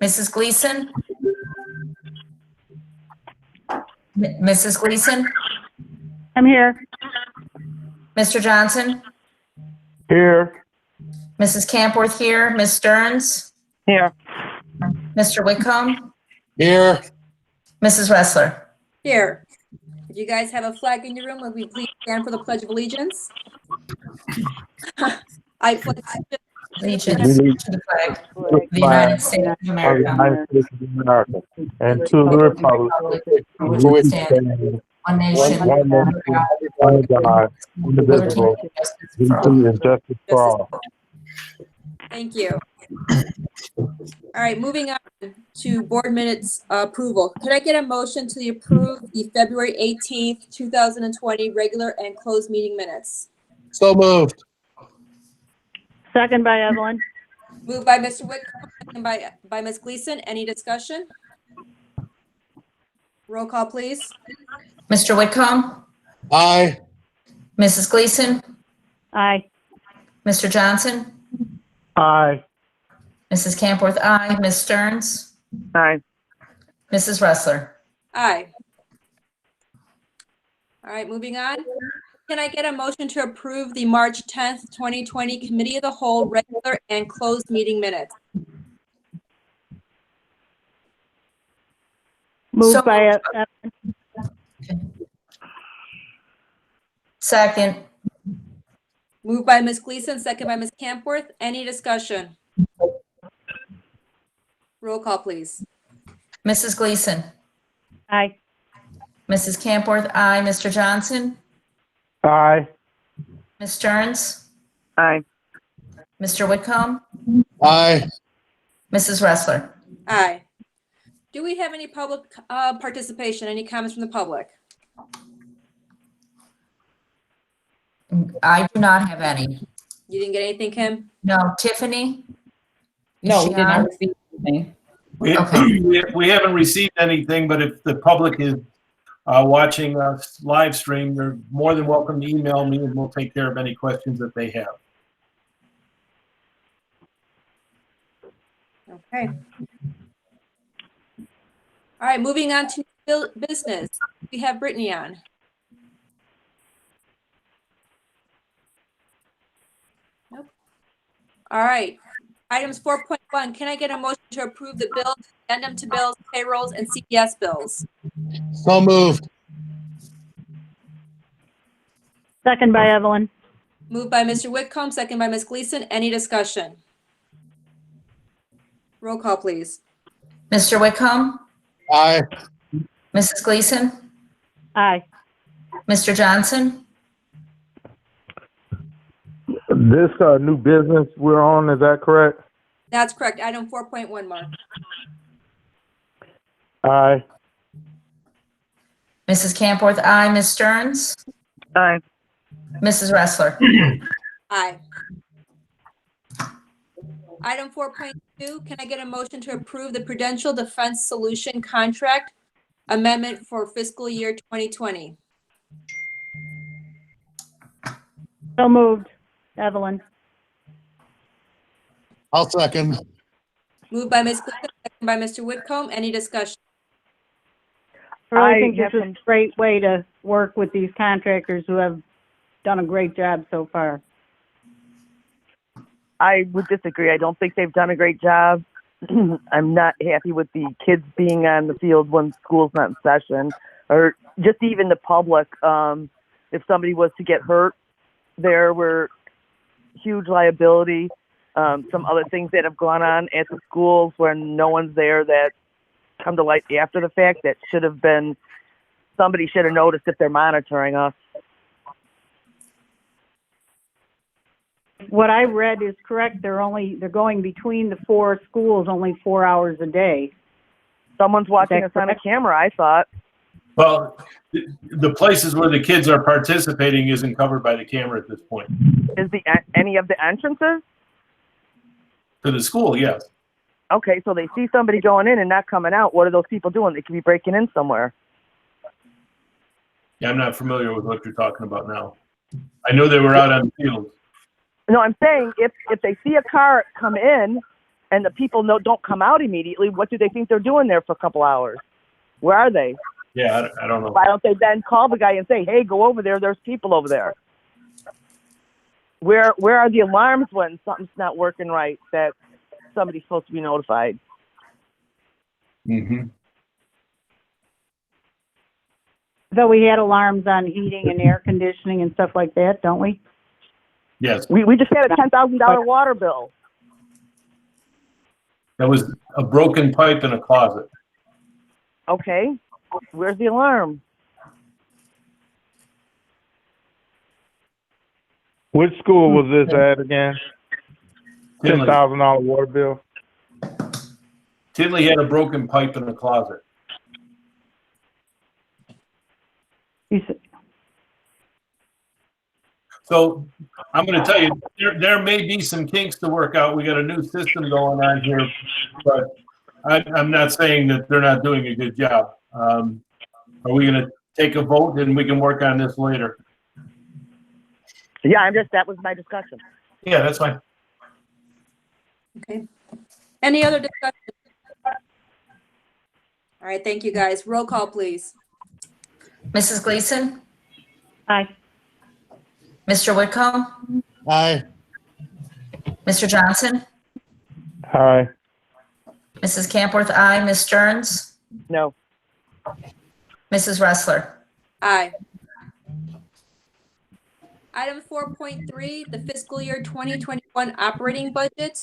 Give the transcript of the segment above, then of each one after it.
Mrs. Gleason? Mrs. Gleason? I'm here. Mr. Johnson? Here. Mrs. Campworth here. Ms. Stearns? Here. Mr. Whitcomb? Here. Mrs. Ressler? Here. If you guys have a flag in your room, would we please stand for the Pledge of Allegiance? I pledge Allegiance to the flag of the United States of America And to the republic for which it stands, one nation, under God, under God, indivisible, liberty and justice for all. liberty and justice for all. Thank you. All right, moving on to board minutes approval. Could I get a motion to approve the February 18th, 2020 regular and closed meeting minutes? So moved. Second by Evelyn. Moved by Mr. Whitcomb, second by Ms. Gleason. Any discussion? Roll call, please. Mr. Whitcomb? Aye. Mrs. Gleason? Aye. Mr. Johnson? Aye. Mrs. Campworth, aye. Ms. Stearns? Aye. Mrs. Ressler? Aye. All right, moving on. Can I get a motion to approve the March 10th, 2020 Committee of the Whole regular and closed meeting minutes? Moved So by moved. Evelyn. Second. Moved by Ms. Gleason, second by Ms. Campworth. Any discussion? Roll call, please. Mrs. Gleason? Aye. Mrs. Campworth, aye. Mr. Johnson? Aye. Ms. Stearns? Aye. Mr. Whitcomb? Aye. Mrs. Ressler? Aye. Do we have any public participation? Any comments from the public? I do not have any. You didn't get anything, Kim? No. Tiffany? Is No, she we did on? not receive anything. We haven't received anything, but if the public is watching us live stream, they're more than welcome to email me and we'll take care of any questions that they have. Okay. All right, moving on to business. We have Brittany on. Nope. All right. Items 4.1, can I get a motion to approve the bills, addendum to bills, payrolls, and CPS bills? So moved. Second by Evelyn. Moved by Mr. Whitcomb, second by Ms. Gleason. Any discussion? Roll call, please. Mr. Whitcomb? Aye. Mrs. Gleason? Aye. Mr. Johnson? This new business we're on, is that correct? That's correct. Item 4.1, Mark. Aye. Mrs. Campworth, aye. Ms. Stearns? Aye. Mrs. Ressler? Aye. Item 4.2, can I get a motion to approve the Prudential Defense Solution Contract Amendment for fiscal year 2020? So moved. Evelyn. I'll second. Moved by Ms. Gleason, second by Mr. Whitcomb. Any discussion? I really think this is a great way to work with these contractors who have done a great job so far. I would disagree. I don't think they've done a great job. I'm not happy with the kids being on the field when school's not in session, or just even the public. If somebody was to get hurt, there were huge liability. Some other things that have gone on at the schools when no one's there that come to light after the fact that should have been, somebody should have noticed if they're monitoring us. What I read is correct. They're going between the four schools only 4 hours a day. Someone's watching us on a camera, I thought. Well, the places where the kids are participating isn't covered by the camera at this point. Is any of the entrances? To the school, yes. Okay, so they see somebody going in and not coming out. What are those people doing? They could be breaking in somewhere. Yeah, I'm not familiar with what you're talking about now. I know they were out on the field. No, I'm saying if they see a car come in and the people don't come out immediately, what do they think they're doing there for a couple hours? Where are they? Yeah, I don't know. Why don't they then call the guy and say, hey, go over there, there's people over there? Where are the alarms when something's not working right that somebody's supposed to be notified? Mm-hmm. So we had alarms on heating and air conditioning and stuff like that, don't we? Yes, We just had a $10,000 water bill. that was a broken pipe in a closet. Okay, where's the alarm? Which school was this at again? Tinley. $10,000 water bill. Tinley had a broken pipe in the closet. You said, So I'm going to tell you, there may be some kinks to work out. We got a new system going on here, but I'm not saying that they're not doing a good job. Are we going to take a vote and we can work on this later? Yeah, that was my discussion. Yeah, that's fine. Okay. Any other discussion? All right, thank you, guys. Roll call, please. Mrs. Gleason, aye. Mr. Whitcomb, Aye. Mr. Johnson, Aye. Mrs. Campworth, aye. Ms. Stearns, No. Mrs. Wrestler. Aye. Item 4.3, the fiscal year 2021 operating budget.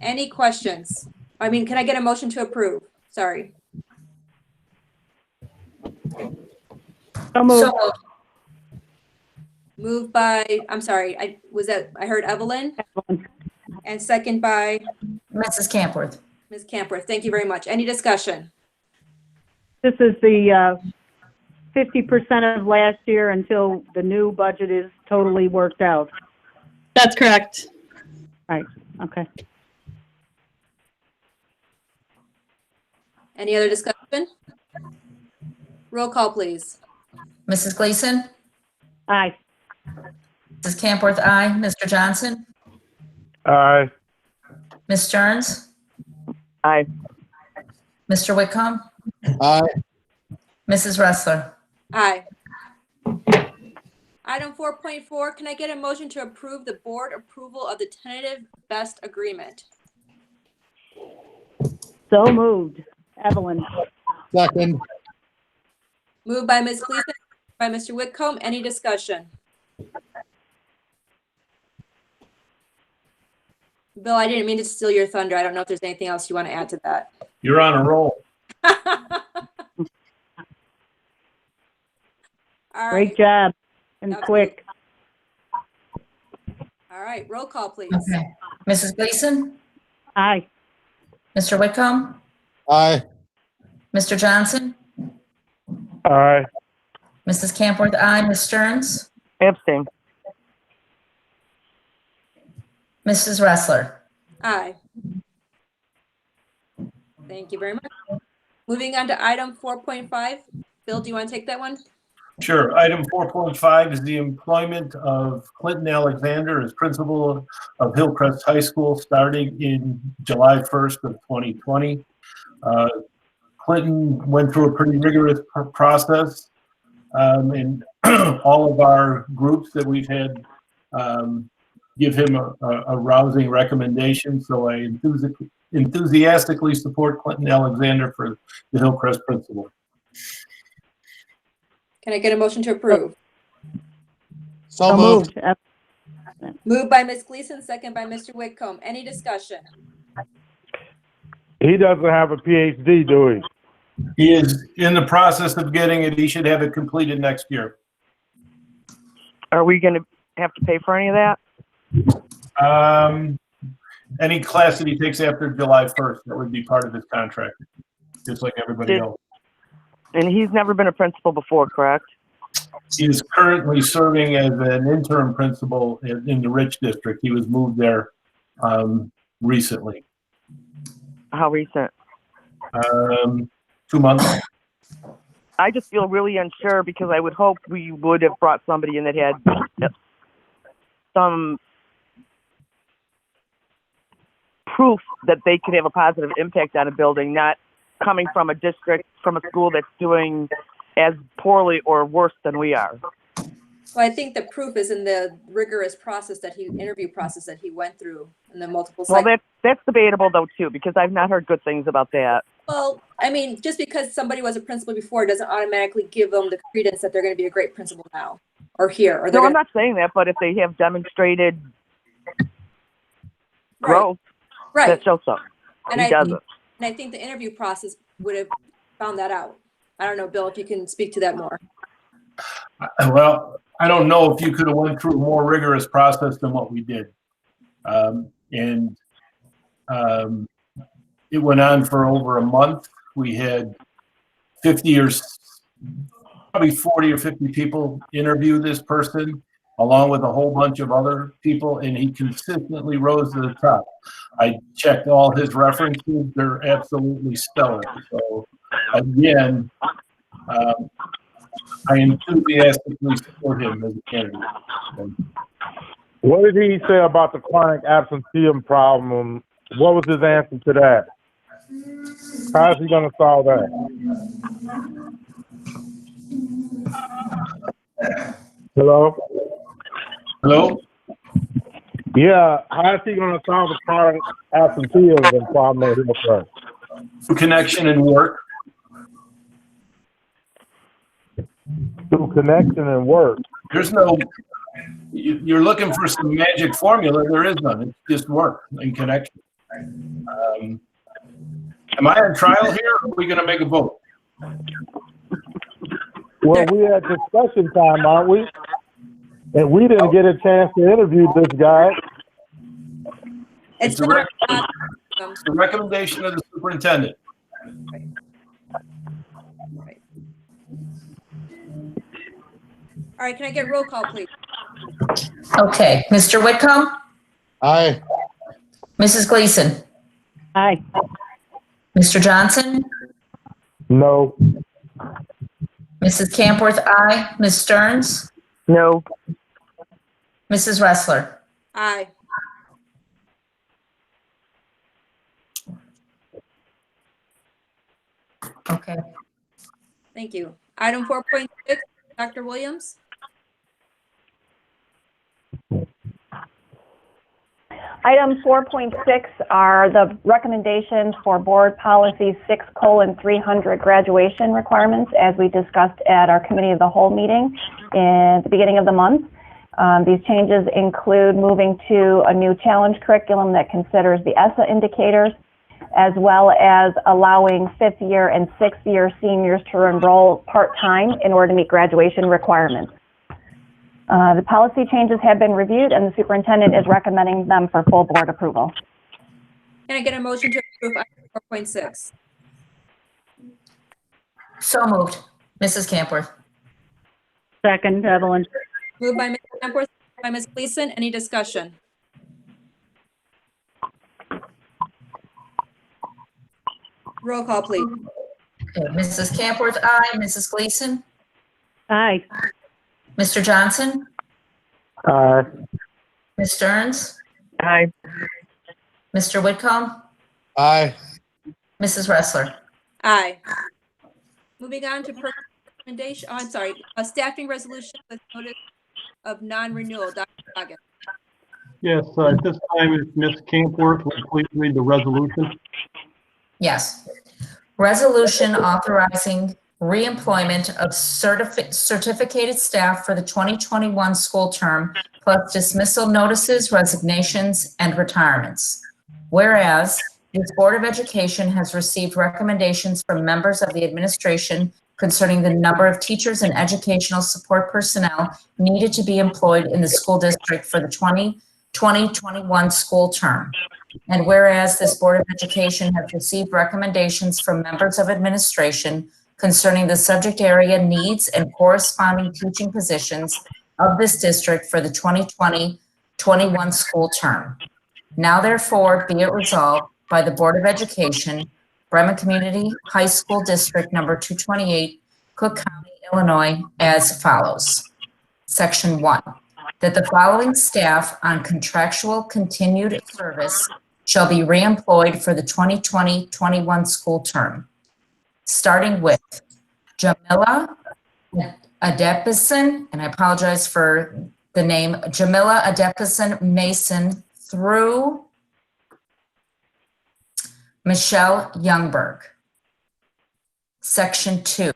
Any questions? I mean, can I get a motion to approve? Sorry. So moved. So moved. Moved by, I'm sorry, I heard Evelyn, and second by Mrs. Campworth. Ms. Camper. Thank you very much. Any discussion? This is the 50% of last year until the new budget is totally worked out. That's correct. Right, okay. Any other discussion? Roll call, please. Mrs. Gleason, Aye. Mrs. Campworth, aye. Mr. Johnson, Aye. Ms. Stearns, Aye. Mr. Whitcomb, Aye. Mrs. Wrestler. Aye. Item 4.4, can I get a motion to approve the board approval of the tentative best agreement? So moved. Evelyn. Second. Moved by Ms. Gleason, by Mr. Whitcomb. Any discussion? Bill, I didn't mean to steal your thunder. I don't know if there's anything else you want to add to that. You're on a roll. All right. Great job and Okay. quick. All right, roll call, please. Okay. Mrs. Gleason, Aye. Mr. Whitcomb, Aye. Mr. Johnson, Aye. Mrs. Campworth, aye. Ms. Stearns, Abstain. Mrs. Wrestler. Aye. Thank you very much. Moving on to item 4.5. Bill, do you want to take that one? Sure. Item 4.5 is the employment of Clinton Alexander as principal of Hillcrest High School starting in July 1st of 2020. Clinton went through a pretty rigorous process, and all of our groups that we've had give him a rousing recommendation. So I enthusiastically support Clinton Alexander for the Hillcrest principal. Can I get a motion to approve? So moved. Moved by Ms. Gleason, second by Mr. Whitcomb. Any discussion? He doesn't have a PhD, do he? He is in the process of getting it. He should have it completed next year. Are we going to have to pay for any of that? Any class that he takes after July 1st, that would be part of his contract, just like everybody else. And he's never been a principal before, correct? He is currently serving as an interim principal in the Rich District. He was moved there recently. How recent? 2 months. I just feel really unsure because I would hope we would have brought somebody in that had some proof that they could have a positive impact on a building, not coming from a district, from a school that's doing as poorly or worse than we are. Well, I think the proof is in the rigorous interview process that he went through and the multiple Well, cycles. that's debatable though too, because I've not heard good things about that. Well, I mean, just because somebody was a principal before doesn't automatically give them the credence that they're going to be a great principal now or here. Or they're No, I'm gonna, not saying that, but if they have demonstrated growth, right. that shows something. And He doesn't. And I think the interview process would have found that out. I don't know, Bill, if you can speak to that more. Well, I don't know if you could have went through a more rigorous process than what we did. It went on for over a month. We had probably 40 or 50 people interview this person, along with a whole bunch of other people, and he consistently rose to the top. I checked all his references. They're absolutely stellar. So, again, I enthusiastically support him as a candidate. What did he say about the chronic absenteeism problem? What was his answer to that? How is he going to solve that? Hello? Hello? Yeah, how is he going to solve the chronic absenteeism problem that he has? Connection and work. Through connection and work. There's no, you're looking for some magic formula. There is none. It's just work and connection. Am I on trial here, or are we going to make a vote? Well, we had discussion time, aren't we? And we didn't get a chance to interview this guy. It's the not It's the recommendation of the superintendent. All right, can I get roll call, please? Okay, Mr. Whitcomb? Aye. Mrs. Gleason? Aye. Mr. Johnson? No. Mrs. Campworth, aye. Ms. Stearns? No. Mrs. Ressler? Aye. Okay. Thank you. Item 4.6, Dr. Williams? Item 4.6 are the recommendations for Board Policy 6:300 graduation requirements, as we discussed at our Committee of the Whole meeting in the beginning of the month. These changes include moving to a new challenge curriculum that considers the ESSA indicators, as well as allowing fifth year and sixth year seniors to enroll part-time in order to meet graduation requirements. The policy changes have been reviewed, and the superintendent is recommending them for full board approval. Can I get a motion to approve item 4.6? So moved. Mrs. Campworth? Second, Evelyn. Moved by Ms. Campworth, seconded by Ms. Gleason. Any discussion? Roll call, please. Okay, Mrs. Campworth, aye. Mrs. Gleason? Aye. Mr. Johnson? Aye. Ms. Stearns? Aye. Mr. Whitcomb? Aye. Mrs. Ressler? Aye. Moving on to recommendation, staffing resolution with notice of non-renewal. Dr. Goggins. Yes, at this time, if Ms. Campworth would please read the resolution. Yes. Resolution authorizing reemployment of certificated staff for the 2021 school term, plus dismissal notices, resignations, and retirements. Whereas this Board of Education has received recommendations from members of the administration concerning the number of teachers and educational support personnel needed to be employed in the school district for the 2020-21 school term. And whereas this Board of Education has received recommendations from members of administration concerning the subject area needs and corresponding teaching positions of this district for the 2020-21 school term. Now therefore be it resolved by the Board of Education, Bremen Community High School District number 228, Cook County, Illinois, as follows. Section 1, that the following staff on contractual continued service shall be reemployed for the 2020-21 school term, starting with Jamila Adepison, and I apologize for the name, Jamila Adepison Mason through Michelle Youngberg. Section 2,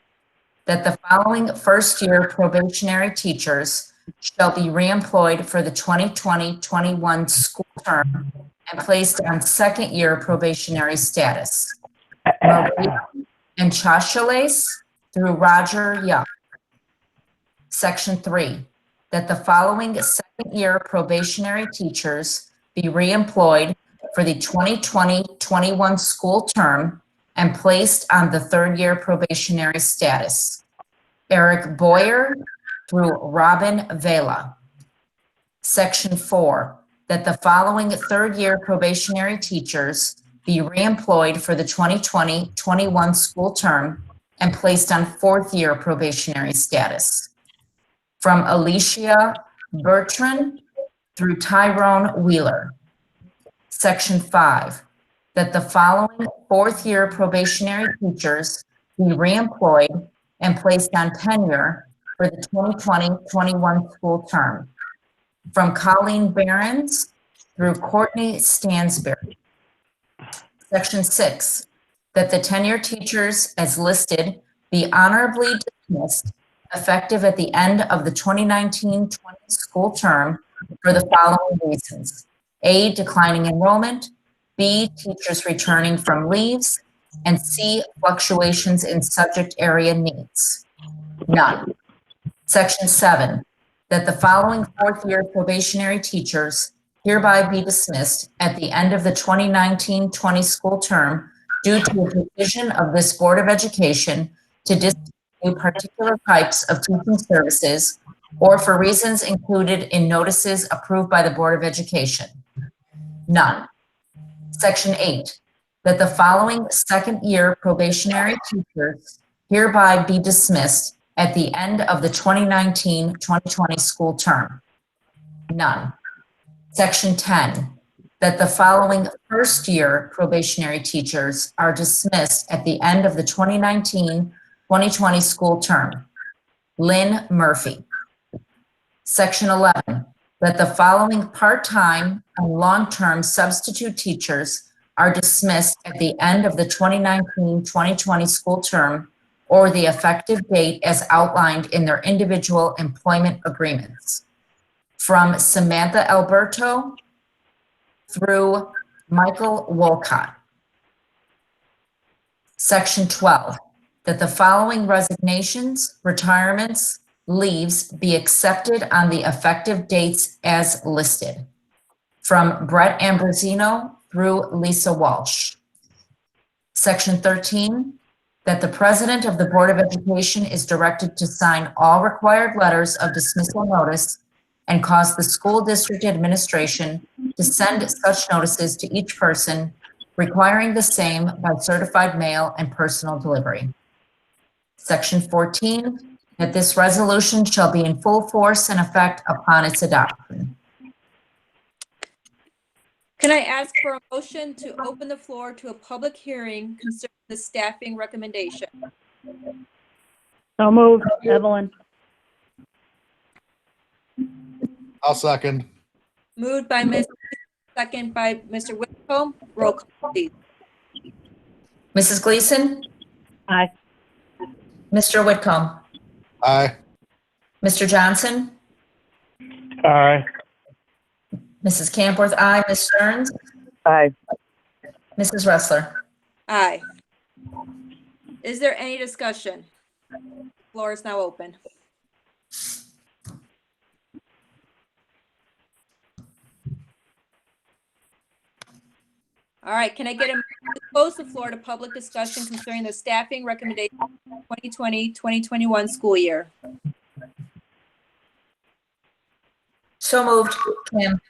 that the following first-year probationary teachers shall be reemployed for the 2020-21 school term and placed on second-year probationary status. Maria and Chachales through Roger Young. Section 3, that the following second-year probationary teachers be reemployed for the 2020-21 school term and placed on the third-year probationary status. Eric Boyer through Robin Vela. Section 4, that the following third-year probationary teachers be reemployed for the 2020-21 school term and placed on fourth-year probationary status. From Alicia Bertrand through Tyrone Wheeler. Section 5, that the following fourth-year probationary teachers be reemployed and placed on tenure for the 2020-21 school term. From Colleen Behrens through Courtney Stansberry. Section 6, that the tenure teachers as listed be honorably dismissed effective at the end of the 2019-20 school term for the following reasons. A, declining enrollment, B, teachers returning from leaves, and C, fluctuations in subject area needs. None. Section 7, that the following fourth-year probationary teachers hereby be dismissed at the end of the 2019-20 school term due to a decision of this Board of Education to discontinue particular types of teaching services or for reasons included in notices approved by the Board of Education. None. Section 8, that the following second-year probationary teachers hereby be dismissed at the end of the 2019-2020 school term. None. Section 10, that the following first-year probationary teachers are dismissed at the end of the 2019-2020 school term. Lynn Murphy. Section 11, that the following part-time and long-term substitute teachers are dismissed at the end of the 2019-2020 school term or the effective date as outlined in their individual employment agreements. From Samantha Alberto through Michael Wolcott. Section 12, that the following resignations, retirements, leaves be accepted on the effective dates as listed. From Brett Ambrosino through Lisa Walsh. Section 13, that the president of the Board of Education is directed to sign all required letters of dismissal notice and cause the school district administration to send such notices to each person, requiring the same by certified mail and personal delivery. Section 14, that this resolution shall be in full force and effect upon its adoption. Can I ask for a motion to open the floor to a public hearing concerning the staffing recommendation? So moved, Evelyn. I'll second. Moved by Ms. Second by Mr. Whitcomb. Roll call, please. Mrs. Gleason? Aye. Mr. Whitcomb? Aye. Mr. Johnson? Aye. Mrs. Camworth, aye. Ms. Stearns? Aye. Mrs. Ressler? Aye. Is there any discussion? Floor is now open. All right, can I get a motion to close the floor to public discussion concerning the staffing recommendation 2020-2021 school year? So moved. Kim?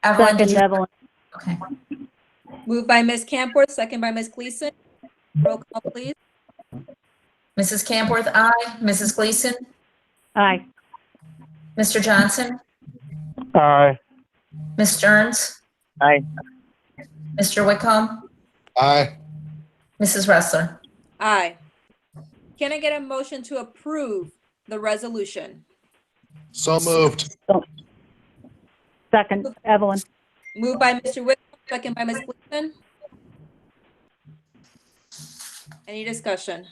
Evelyn, did Second, you? Evelyn. Okay. Moved by Ms. Camworth, second by Ms. Gleason. Roll call, please. Mrs. Camworth, aye. Mrs. Gleason? Aye. Mr. Johnson? Aye. Ms. Stearns? Aye. Mr. Wickham? Aye. Mrs. Wrestler? Aye. Can I get a motion to approve the resolution? So moved. Second, Evelyn. Moved by Mr. Wickham, second by Ms. Gleason. Any discussion?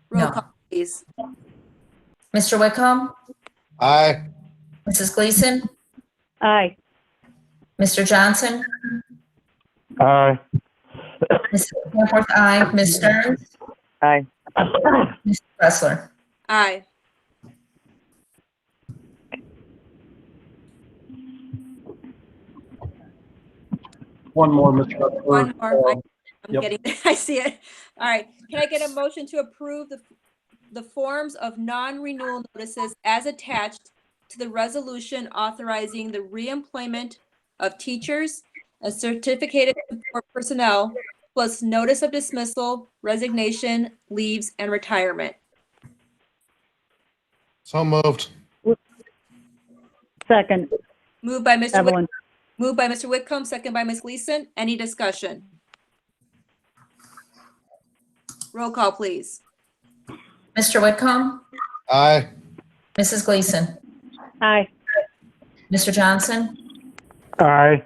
Roll No. call, please. Mr. Wickham? Aye. Mrs. Gleason? Aye. Mr. Johnson? Aye. Mrs. Camworth, aye. Ms. Stearns? Aye. Mrs. Wrestler? Aye. One more, Mr. Wrestler. One more. I'm Yep. getting, I see it. All right. Can I get a motion to approve the forms of non-renewal notices as attached to the resolution authorizing the reemployment of teachers and certificated support personnel, plus notice of dismissal, resignation, leaves, and retirement? So moved. Second, Moved by Mr. Evelyn. Moved by Mr. Whitcomb, second by Ms. Gleason. Any discussion? Roll call, please. Mr. Whitcomb? Aye. Mrs. Gleason? Aye. Mr. Johnson? Aye.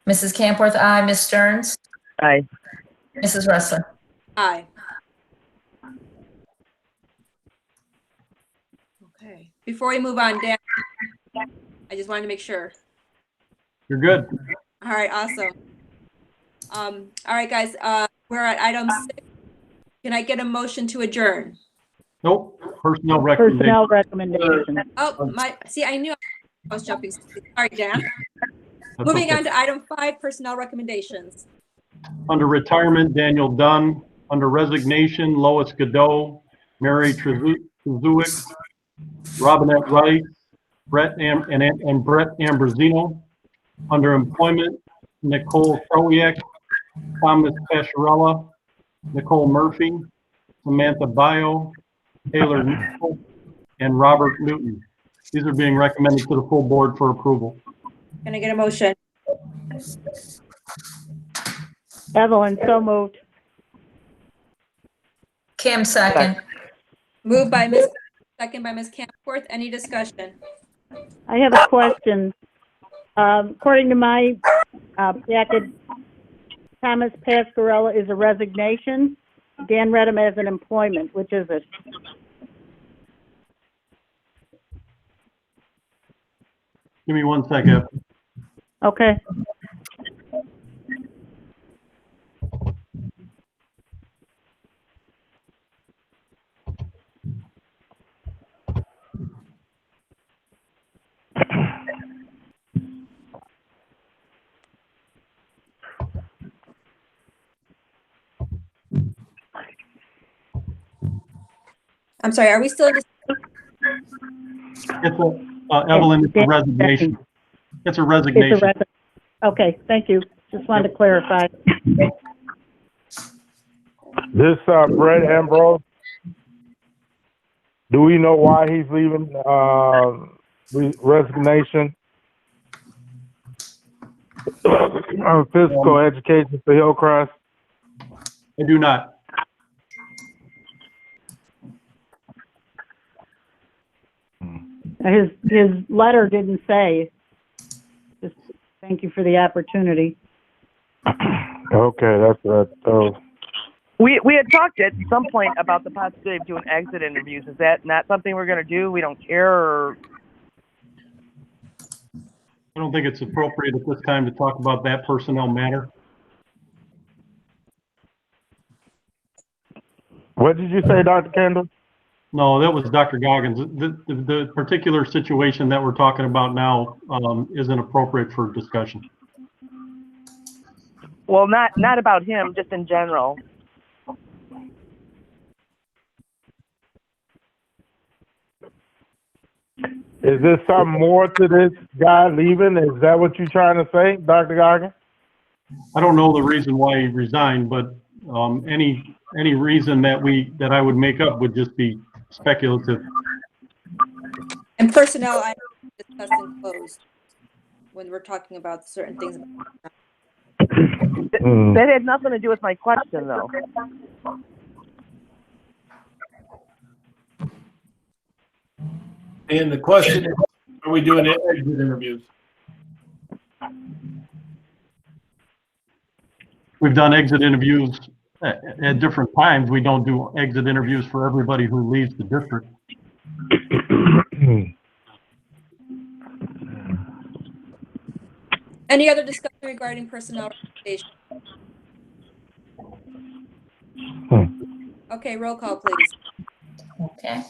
Mrs. Camworth, aye. Ms. Stearns? Aye. Mrs. Wrestler? Aye. Okay. Before we move on, Dan, I just wanted to make sure. You're good. All right, awesome. All right, guys, we're at item 6. Can I get a motion to adjourn? Nope, personnel recommendation. Personnel recommendation. Oh, see, I knew I was jumping. Sorry, Dan. That's Moving okay. on to item 5, personnel recommendations. Under retirement, Daniel Dunn. Under resignation, Lois Godot, Mary Trezuick, Robinette Rice, Brett and Brett Ambrosino. Under employment, Nicole Krowiak, Thomas Pasharella, Nicole Murphy, Samantha Bio, Taylor Nichol, and Robert Newton. These are being recommended to the full board for approval. Can I get a motion? Evelyn, so moved. Kim, second. Moved by Ms. Second by Ms. Camworth. Any discussion? I have a question. According to my packet, Thomas Pascarella is a resignation. Dan read him as an employment. Which is it? Give me 1 second. Okay. I'm sorry, are we still in It's Evelyn, it's a resignation. It's a It's a resignation. Okay, thank you. Just wanted to clarify. This, Brett Ambrose, do we know why he's leaving, resignation? Physical education for Hillcrest? I do not. His letter didn't say. Just thank you for the opportunity. Okay, that's right. We had talked at some point about the possibility of doing exit interviews. Is that not something we're going to do? We don't care, or? I don't think it's appropriate at this time to talk about that personnel matter. What did you say, Dr. Kendall? No, that was Dr. Goggins. The particular situation that we're talking about now isn't appropriate for discussion. Well, not about him, just in general. Is there something more to this guy leaving? Is that what you're trying to say, Dr. Goggins? I don't know the reason why he resigned, but any reason that I would make up would just be speculative. And personnel, I discussed and closed when we're talking about certain things. That had nothing to do with my question, though. And the question is, are we doing exit interviews? We've done exit interviews at different times. We don't do exit interviews for everybody who leaves the district. Any other discussion regarding personnel recommendation? Okay, roll call, please. Okay.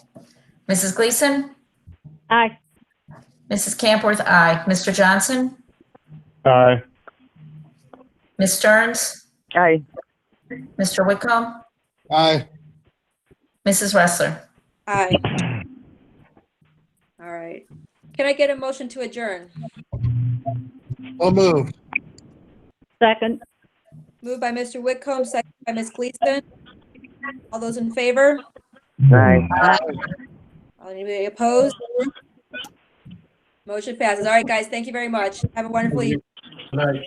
Mrs. Gleason? Aye. Mrs. Campworth, aye. Mr. Johnson? Aye. Ms. Stearns? Aye. Mr. Whitcomb? Aye. Mrs. Wrestler? Aye. All right. Can I get a motion to adjourn? So moved. Second. Moved by Mr. Whitcomb, second by Ms. Gleason. All those in favor? Aye. Anybody opposed? Motion passes. All right, guys, thank you very much. Have a wonderful evening. Good night.